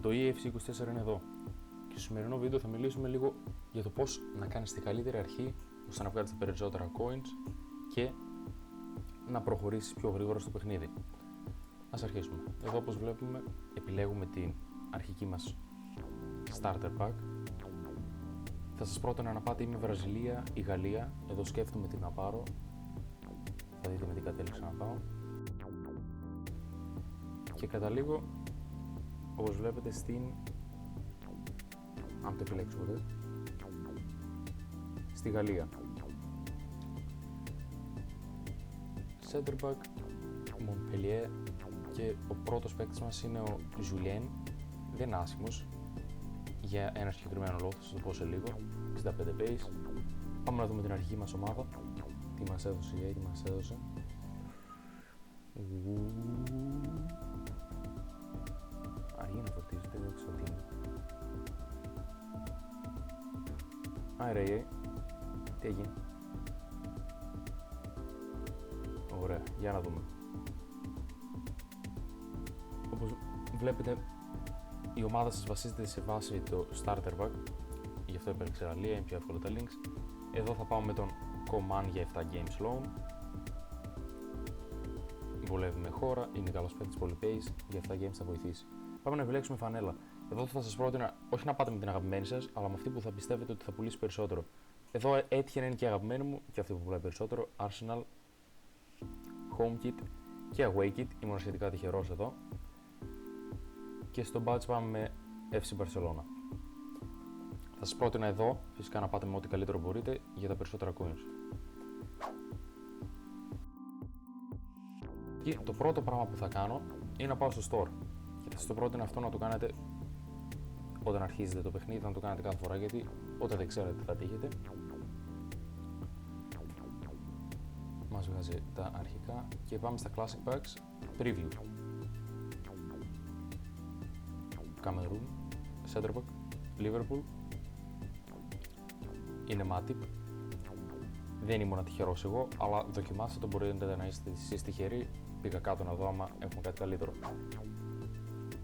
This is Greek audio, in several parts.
Το EFC24 είναι εδώ. Και στο σημερινό βίντεο θα μιλήσουμε λίγο για το πώς να κάνεις την καλύτερη αρχή ώστε να βγάλεις τα περισσότερα coins και να προχωρήσεις πιο γρήγορα στο παιχνίδι. Ας αρχίσουμε. Εδώ, όπως βλέπουμε, επιλέγουμε την αρχική μας starter pack. Θα σας πρότεινα να πάτε ή με Βραζιλία ή Γαλλία. Εδώ σκέφτομαι τι να πάρω. Θα δείτε με τι κατέληξα να πάω. Και καταλήγω, όπως βλέπετε, αν το επιλέξω ποτέ, στη Γαλλία. Center back, Montpellier, και ο πρώτος παίκτης μας είναι ο Julien. Δεν είναι άσχημος για ένα συγκεκριμένο λόγο, θα σας το πω σε λίγο. 65 pace. Πάμε να δούμε την αρχική μας ομάδα. Τι μας έδωσε η EA, τι μας έδωσε. Αργεί να φορτίζεται, δεν ξέρω τι είναι. Άρα EA, τι έγινε. Ωραία, για να δούμε. Όπως βλέπετε, η ομάδα σας βασίζεται σε βάση το starter pack, γι' αυτό επέλεξα Γαλλία, είναι πιο εύκολα τα links. Εδώ θα πάω με τον Coman για 7 games loan. Βολεύει με χώρα, είναι καλός παίκτης, πολύ pace, για 7 games θα βοηθήσει. Πάμε να επιλέξουμε φανέλα. Εδώ θα σας πρότεινα όχι να πάτε με την αγαπημένη σας, αλλά με αυτή που θα πιστεύετε ότι θα πουλήσει περισσότερο. Εδώ έτυχε να είναι και η αγαπημένη μου και αυτή που πουλάει περισσότερο, Arsenal, Home Kit και Away Kit, ήμουν σχετικά τυχερός εδώ. Και στο badge πάμε με FC Barcelona. Θα σας πρότεινα εδώ, φυσικά να πάτε με ό,τι καλύτερο μπορείτε για τα περισσότερα coins. Και το πρώτο πράγμα που θα κάνω είναι να πάω στο store. Και θα σας το πρότεινα αυτό να το κάνετε όταν αρχίζετε το παιχνίδι, να το κάνετε κάθε φορά, γιατί όταν δεν ξέρετε τι θα τύχετε. Μας βγάζει τα αρχικά και πάμε στα Classic Packs Preview. Cameroon, Center Back, Liverpool, είναι Matip. Δεν ήμουν τυχερός εγώ, αλλά δοκιμάστε το, μπορείτε να είστε εσείς τυχεροί. Πήγα κάτω να δω άμα έχουμε κάτι καλύτερο.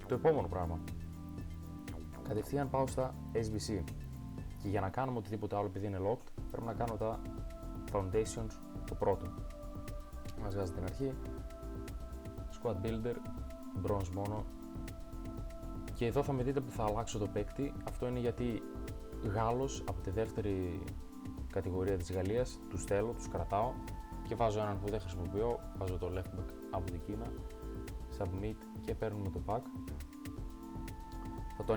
Το επόμενο πράγμα. Κατευθείαν πάω στα SBC. Και για να κάνουμε οτιδήποτε άλλο, επειδή είναι locked, πρέπει να κάνω τα Foundations το πρώτο. Μας βγάζει την αρχή. Squad Builder, Bronze μόνο. Και εδώ θα με δείτε που θα αλλάξω το παίκτη. Αυτό είναι γιατί Γάλλος από τη δεύτερη κατηγορία της Γαλλίας τους θέλω, τους κρατάω και βάζω έναν που δεν χρησιμοποιώ, βάζω το left back από την Κίνα, submit και παίρνουμε το pack. Θα το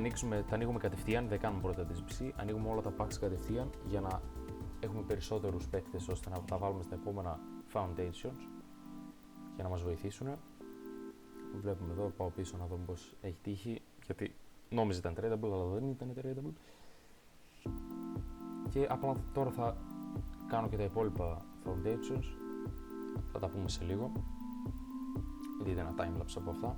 ανοίγουμε κατευθείαν, δεν κάνουμε πρώτα SBC, ανοίγουμε όλα τα packs κατευθείαν για να έχουμε περισσότερους παίκτες ώστε να τα βάλουμε στα επόμενα Foundations για να μας βοηθήσουν. Βλέπουμε εδώ, πάω πίσω να δούμε πως έχει τύχει, γιατί νόμιζα ήταν tradable, αλλά δεν ήταν tradable. Και απλά τώρα θα κάνω και τα υπόλοιπα Foundations, θα τα πούμε σε λίγο. Δείτε ένα timelapse από αυτά.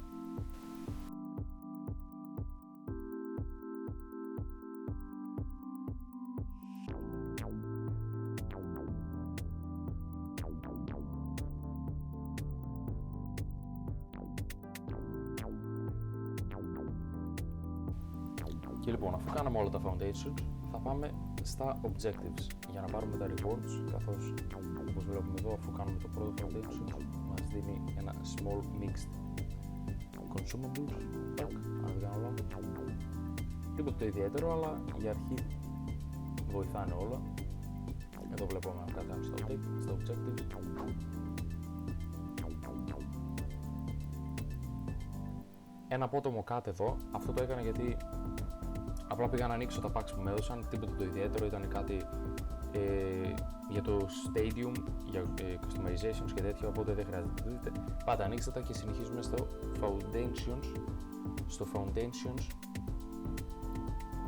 Και λοιπόν, αφού κάναμε όλα τα Foundations, θα πάμε στα Objectives για να πάρουμε τα Rewards, καθώς όπως βλέπουμε εδώ, αφού κάνουμε το πρώτο Foundation, μας δίνει ένα Small Mixed Consumables pack, αν δεν κάνω λάθος. Τίποτε το ιδιαίτερο, αλλά για αρχή βοηθάνε όλα. Εδώ βλέπουμε να κρατάμε στα Objectives. Ένα απότομο cut εδώ, αυτό το έκανα γιατί απλά πήγα να ανοίξω τα packs που με έδωσαν, τίποτα το ιδιαίτερο, ήταν κάτι για το Stadium, για customizations και τέτοια, οπότε δεν χρειάζεται να το δείτε. Πάτε, ανοίξτε τα και συνεχίζουμε στο Foundations,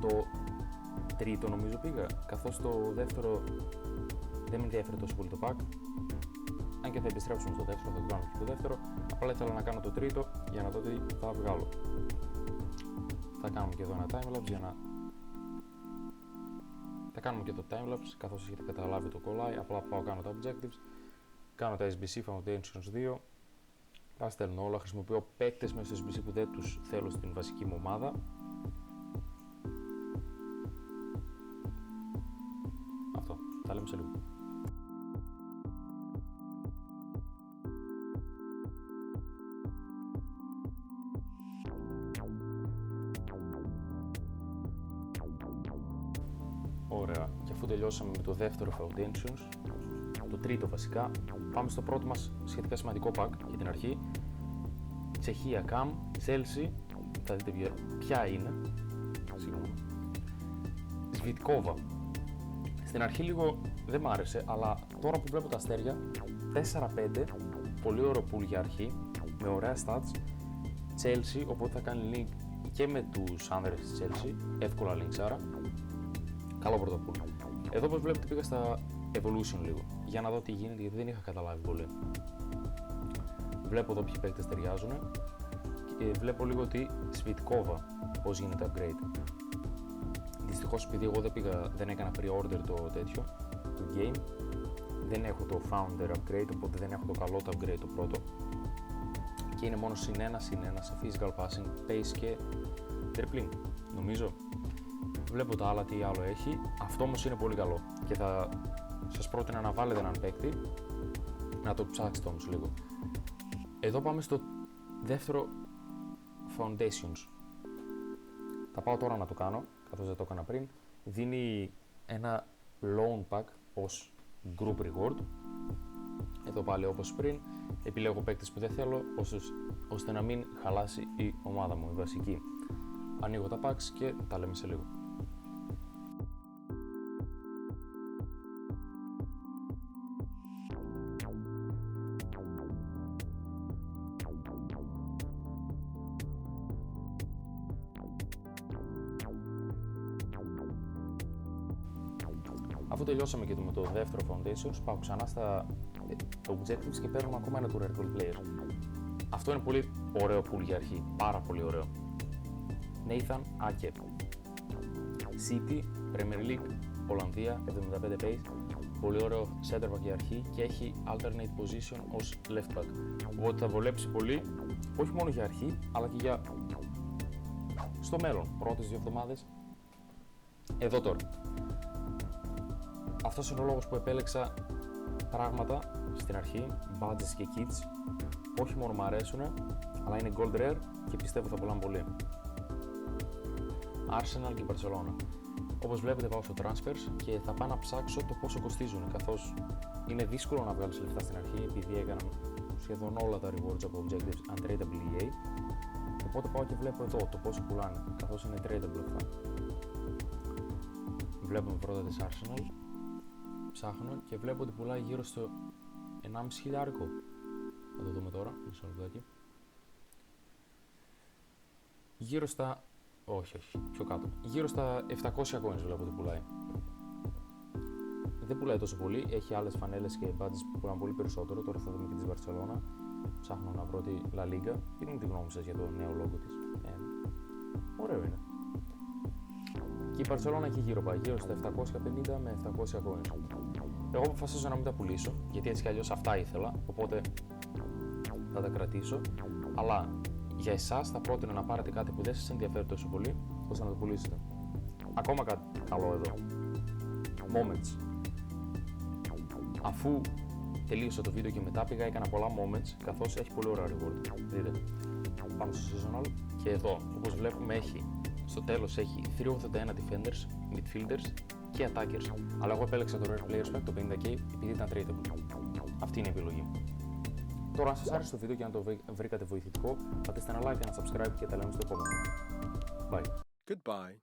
το τρίτο νομίζω πήγα, καθώς το δεύτερο δεν με ενδιαφέρει τόσο πολύ το pack, αν και θα επιστρέψουμε στο δεύτερο, θα το κάνω και το δεύτερο, απλά ήθελα να κάνω το τρίτο για να δω τι θα βγάλω. Θα κάνουμε και εδώ ένα timelapse για να... Θα κάνουμε και το timelapse, καθώς έχετε καταλάβει το κολλάει, απλά πάω κάνω τα objectives, κάνω τα SBC Foundations 2, τα στέλνω όλα, χρησιμοποιώ παίκτες μέσα στο SBC που δεν τους θέλω στην βασική μου ομάδα Τα λέμε σε λίγο. Ωραία, και αφού τελειώσαμε με το δεύτερο Foundations, το τρίτο βασικά, πάμε στο πρώτο μας σχετικά σημαντικό pack για την αρχή. Τσεχία Cam, Chelsea, θα δείτε ποια είναι. Σβιτκόβα. Στην αρχή λίγο δεν μ' άρεσε, αλλά τώρα που βλέπω τα αστέρια, 4-5, πολύ ωραίο pool για αρχή, με ωραία stats. Chelsea, οπότε θα κάνει link και με τους άνδρες της Chelsea, εύκολα links άρα. Καλό πρώτο pool. Εδώ όπως βλέπετε πήγα στα Evolution λίγο, για να δω τι γίνεται, γιατί δεν είχα καταλάβει πολύ. Βλέπω εδώ ποιοι παίκτες ταιριάζουν και βλέπω λίγο ότι Σβιτκόβα πώς γίνεται upgrade. Δυστυχώς επειδή εγώ δεν έκανα pre-order το τέτοιο, το game, δεν έχω το founder upgrade, οπότε δεν έχω το καλό το upgrade το πρώτο και είναι μόνο συν 1 σε physical passing, pace και dribbling, νομίζω. Βλέπω τα άλλα τι άλλο έχει, αυτό όμως είναι πολύ καλό και θα σας πρότεινα να βάλετε έναν παίκτη, να το ψάξετε όμως λίγο. Εδώ πάμε στο δεύτερο Foundations. Θα πάω τώρα να το κάνω, καθώς δεν το έκανα πριν. Δίνει ένα loan pack ως group reward. Εδώ πάλι όπως πριν, επιλέγω παίκτες που δεν θέλω, ώστε να μην χαλάσει η ομάδα μου, η βασική. Ανοίγω τα packs και τα λέμε σε λίγο. Αφού τελειώσαμε και με το δεύτερο Foundations, πάω ξανά στα Objectives και παίρνουμε ακόμα ένα του Rare Gold Player. Αυτό είναι πολύ ωραίο pool για αρχή, πάρα πολύ ωραίο. Nathan Ake. City, Premier League, Ολλανδία, 75 pace, πολύ ωραίο center back για αρχή και έχει alternate position ως left back. Οπότε θα βολέψει πολύ, όχι μόνο για αρχή, αλλά και για στο μέλλον, πρώτες 2 εβδομάδες. Εδώ τώρα. Αυτός είναι ο λόγος που επέλεξα πράγματα στην αρχή, badges και kits. Όχι μόνο μου αρέσουν, αλλά είναι gold rare και πιστεύω θα πουλάνε πολύ. Arsenal και Barcelona. Όπως βλέπετε πάω στο transfers και θα πάω να ψάξω το πόσο κοστίζουν, καθώς είναι δύσκολο να βγάλεις λεφτά στην αρχή επειδή έκανα σχεδόν όλα τα rewards από objectives untradeable EA. Οπότε πάω και βλέπω εδώ το πόσο πουλάνε, καθώς είναι tradable αυτά. Βλέπουμε πρώτα της Arsenal. Ψάχνω και βλέπω ότι πουλάει γύρω στο 1,5 χιλιάρικο. Θα το δούμε τώρα, μισό λεπτάκι. Γύρω στα... όχι, πιο κάτω. Γύρω στα 700 coins βλέπω ότι πουλάει. Δεν πουλάει τόσο πολύ, έχει άλλες φανέλες και badges που πουλάνε πολύ περισσότερο. Τώρα θα δούμε και της Barcelona. Ψάχνω να βρω τη La Liga. Πείτε μου τη γνώμη σας για το νέο λόγο της. Ωραίο είναι. Και η Barcelona έχει γύρω στα 750 με 700 coins. Εγώ αποφασίζω να μην τα πουλήσω, γιατί έτσι κι αλλιώς αυτά ήθελα, οπότε θα τα κρατήσω. Αλλά για εσάς θα πρότεινα να πάρετε κάτι που δεν σας ενδιαφέρει τόσο πολύ, ώστε να το πουλήσετε. Ακόμα κάτι καλό εδώ. Moments. Αφού τελείωσα το βίντεο και μετά πήγα, έκανα πολλά moments, καθώς έχει πολύ ωραία reward. Δείτε. Πάμε στο seasonal και εδώ, όπως βλέπουμε, έχει στο τέλος έχει 381 defenders, midfielders και attackers. Αλλά εγώ επέλεξα το Rare Players Pack το 50k επειδή ήταν tradable. Αυτή είναι η επιλογή μου. Τώρα, αν σας άρεσε το βίντεο και αν το βρήκατε βοηθητικό, πατήστε ένα like και ένα subscribe και τα λέμε στο επόμενο. Bye. Goodbye.